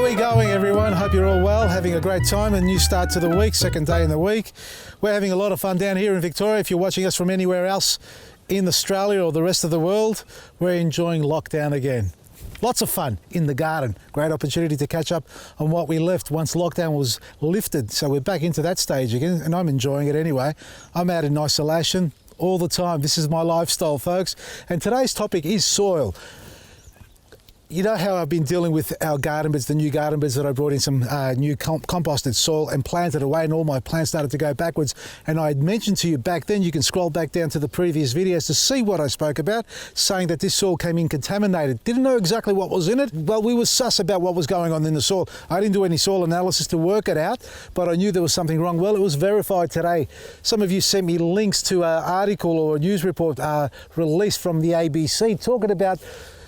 we going, everyone? Hope you're all well, having a great time. A new start to the week, second day in the week. We're having a lot of fun down here in Victoria. If you're watching us from anywhere else in Australia or the rest of the world, we're enjoying lockdown again. Lots of fun in the garden. Great opportunity to catch up on what we left once lockdown was lifted. So we're back into that stage again, and I'm enjoying it anyway. I'm out in isolation all the time. This is my lifestyle, folks. And today's topic is soil. You know how I've been dealing with our garden beds, the new garden beds that I brought in some new composted soil and planted away, and all my plants started to go backwards. And I had mentioned to you back then, you can scroll back down to the previous videos to see what I spoke about, saying that this soil came in contaminated. Didn't know exactly what was in it. Well, we were sus about what was going on in the soil. I didn't do any soil analysis to work it out, but I knew there was something wrong. Well, it was verified today. Some of you sent me links to an article or a news report released from the ABC talking about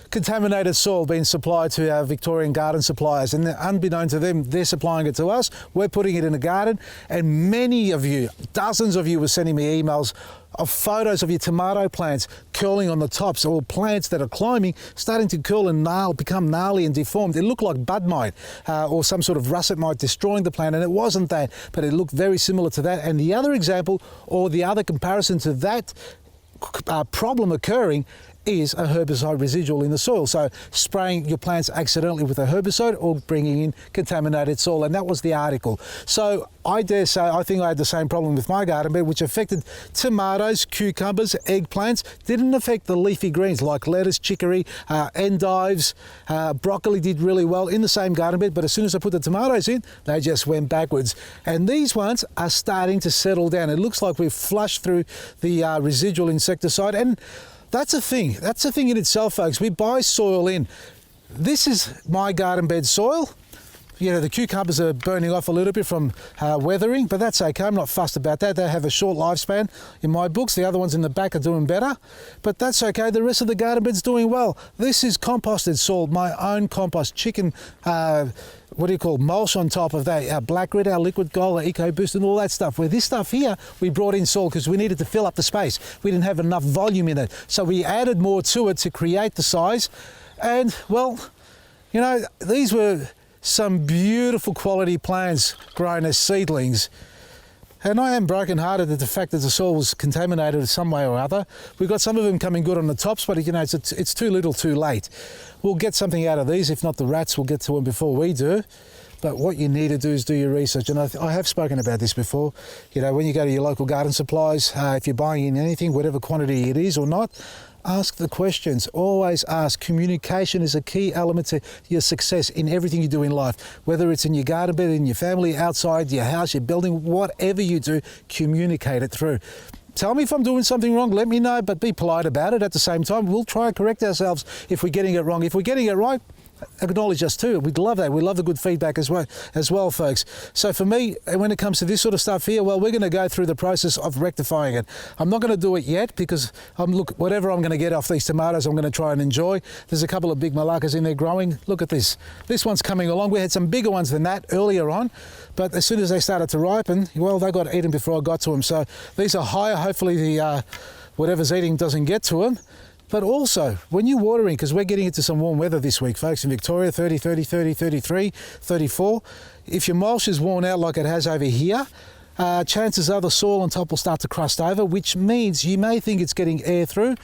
contaminated soil being supplied to our Victorian garden suppliers, and unbeknown to them, they're supplying it to us. We're putting it in a garden, and many of you, dozens of you, were sending me emails of photos of your tomato plants curling on the tops, or plants that are climbing, starting to curl and become gnarly and deformed. It looked like bud mite or some sort of russet mite destroying the plant, and it wasn't that, but it looked very similar to that. And the other example, or the other comparison to that problem occurring, is a herbicide residual in the soil. So spraying your plants accidentally with a herbicide or bringing in contaminated soil, and that was the article. So I dare say, I think I had the same problem with my garden bed, which affected tomatoes, cucumbers, eggplants. Didn't affect the leafy greens like lettuce, chicory, endives, broccoli did really well in the same garden bed, but as soon as I put the tomatoes in, they just went backwards. And these ones are starting to settle down. It looks like we've flushed through the residual insecticide, and that's a thing. That's a thing in itself, folks. We buy soil in. This is my garden bed soil. You know, the cucumbers are burning off a little bit from weathering, but that's okay. I'm not fussed about that. They have a short lifespan in my books. The other ones in the back are doing better, but that's okay. The rest of the garden bed's doing well. This is composted soil, my own compost, chicken, mulch on top of that, our black grit, our liquid gold, our eco boost, and all that stuff. Where this stuff here, we brought in soil because we needed to fill up the space. We didn't have enough volume in it, so we added more to it to create the size. And well, you know, these were some beautiful quality plants grown as seedlings. And I am broken-hearted at the fact that the soil was contaminated in some way or other. We've got some of them coming good on the tops, but you know, it's too little too late. We'll get something out of these. If not the rats, we'll get to them before we do. But what you need to do is do your research. And I have spoken about this before. You know, when you go to your local garden supplies, if you're buying in anything, whatever quantity it is or not, ask the questions. Always ask. Communication is a key element to your success in everything you do in life. Whether it's in your garden bed, in your family, outside, your house, your building, whatever you do, communicate it through. Tell me if I'm doing something wrong, let me know, but be polite about it at the same time. We'll try and correct ourselves if we're getting it wrong. If we're getting it right, acknowledge us too. We'd love that. We love the good feedback as well, folks. So for me, when it comes to this sort of stuff here, well, we're going to go through the process of rectifying it. I'm not going to do it yet because whatever I'm going to get off these tomatoes, I'm going to try and enjoy. There's a couple of big malakas in there growing. Look at this. This one's coming along. We had some bigger ones than that earlier on, but as soon as they started to ripen, well, they got eaten before I got to them. So these are higher. Hopefully the whatever's eating doesn't get to them. But also, when you're watering, because we're getting into some warm weather this week, folks, in Victoria, 30, 30, 30, 33, 34. If your mulch is worn out like it has over here, chances are the soil on top will start to crust over, which means you may think it's getting air through,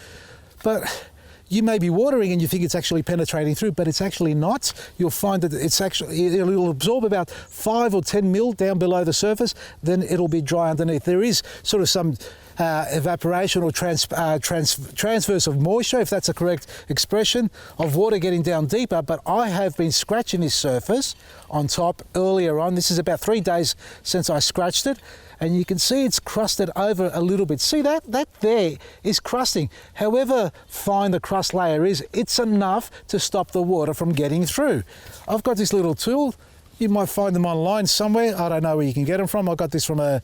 but you may be watering and you think it's actually penetrating through, but it's actually not. You'll find that it'll absorb about 5 or 10 mil down below the surface, then it'll be dry underneath. There is sort of some evaporation or transfers of moisture, if that's a correct expression, of water getting down deeper, but I have been scratching this surface on top earlier on. This is about 3 days since I scratched it, and you can see it's crusted over a little bit. See that? That there is crusting. However fine the crust layer is, it's enough to stop the water from getting through. I've got this little tool. You might find them online somewhere. I don't know where you can get them from. I got this from a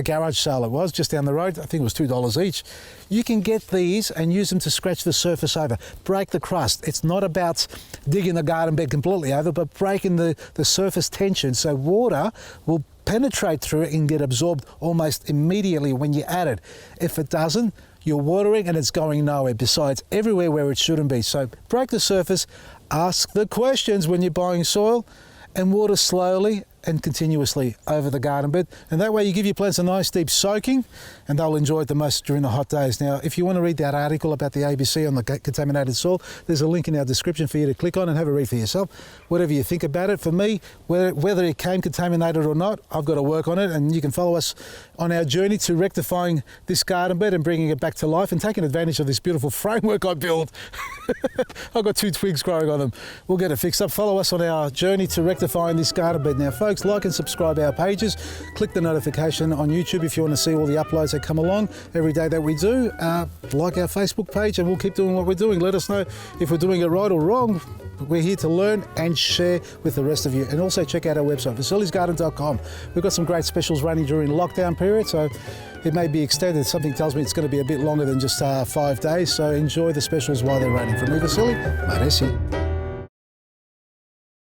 garage sale. It was just down the road. I think it was $2 each. You can get these and use them to scratch the surface over, break the crust. It's not about digging the garden bed completely over, but breaking the surface tension so water will penetrate through it and get absorbed almost immediately when you add it. If it doesn't, you're watering and it's going nowhere. Besides, everywhere where it shouldn't be. So break the surface, ask the questions when you're buying soil, and water slowly and continuously over the garden bed, and that way you give your plants a nice deep soaking and they'll enjoy it the most during the hot days. Now, if you want to read that article about the ABC on the contaminated soil, there's a link in our description for you to click on and have a read for yourself. Whatever you think about it, for me, whether it came contaminated or not, I've got to work on it, and you can follow us on our journey to rectifying this garden bed and bringing it back to life and taking advantage of this beautiful framework I built. I've got 2 twigs growing on them. We'll get it fixed up. Follow us on our journey to rectifying this garden bed. Now, folks, like and subscribe our pages. Click the notification on YouTube if you want to see all the uploads that come along every day that we do. Like our Facebook page, and we'll keep doing what we're doing. Let us know if we're doing it right or wrong. We're here to learn and share with the rest of you. And also check out our website, vasilisgarden.com. We've got some great specials running during lockdown period, so it may be extended. Something tells me it's going to be a bit longer than just 5 days, so enjoy the specials while they're running. From me, Vasily, Maresi.